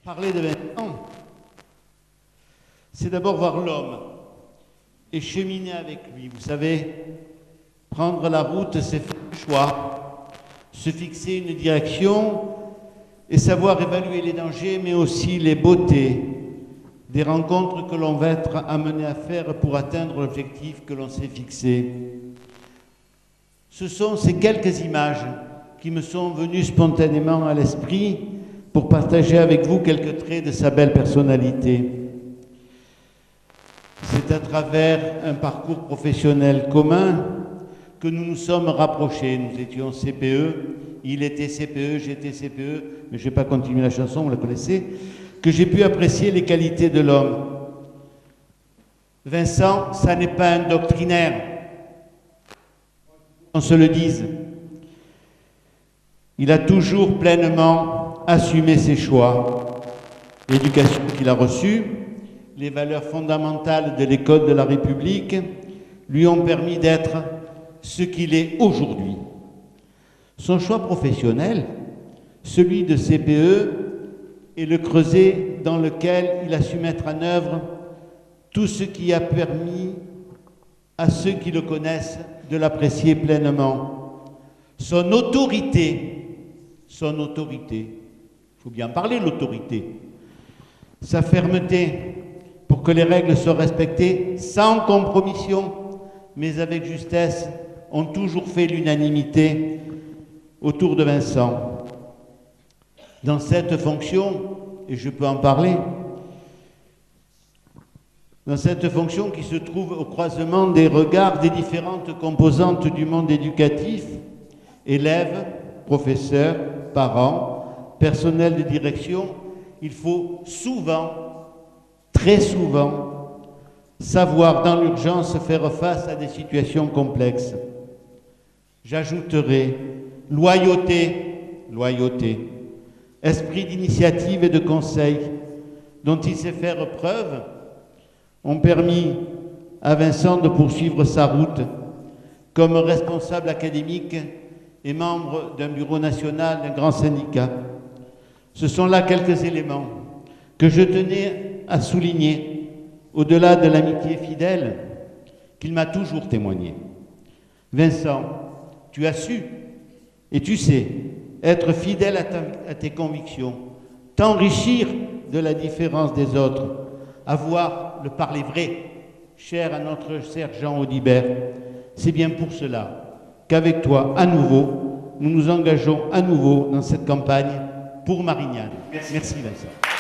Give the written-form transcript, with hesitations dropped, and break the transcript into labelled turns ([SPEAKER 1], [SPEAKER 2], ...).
[SPEAKER 1] Parler de Vincent, c'est d'abord voir l'homme et cheminer avec lui. Vous savez, prendre la route, c'est faire un choix, se fixer une direction et savoir évaluer les dangers, mais aussi les beautés des rencontres que l'on va être amené à faire pour atteindre l'objectif que l'on s'est fixé. Ce sont ces quelques images qui me sont venues spontanément à l'esprit pour partager avec vous quelques traits de sa belle personnalité. C'est à travers un parcours professionnel commun que nous nous sommes rapprochés. Nous étions CPE, il était CPE, j'étais CPE, mais je ne vais pas continuer la chanson, vous la connaissez, que j'ai pu apprécier les qualités de l'homme. Vincent, ça n'est pas un doctrinaire, qu'on se le dise. Il a toujours pleinement assumé ses choix. L'éducation qu'il a reçue, les valeurs fondamentales de l'école de la République lui ont permis d'être ce qu'il est aujourd'hui. Son choix professionnel, celui de CPE, est le creuset dans lequel il a su mettre en œuvre tout ce qui a permis à ceux qui le connaissent de l'apprécier pleinement. Son autorité, il faut bien parler de l'autorité, sa fermeté pour que les règles soient respectées sans compromission, mais avec justesse, ont toujours fait l'unanimité autour de Vincent. Dans cette fonction, et je peux en parler, dans cette fonction qui se trouve au croisement des regards des différentes composantes du monde éducatif, élèves, professeurs, parents, personnel de direction, il faut souvent, très souvent, savoir dans l'urgence faire face à des situations complexes. J'ajouterai loyauté, esprit d'initiative et de conseil dont il sait faire preuve ont permis à Vincent de poursuivre sa route comme responsable académique et membre d'un bureau national d'un grand syndicat. Ce sont là quelques éléments que je tenais à souligner, au-delà de l'amitié fidèle qu'il m'a toujours témoignée. Vincent, tu as su et tu sais être fidèle à tes convictions, t'enrichir de la différence des autres, avoir le parler vrai, cher à notre sergent Audibert. C'est bien pour cela qu'avec toi, à nouveau, nous nous engageons à nouveau dans cette campagne pour Marignane. Merci Vincent.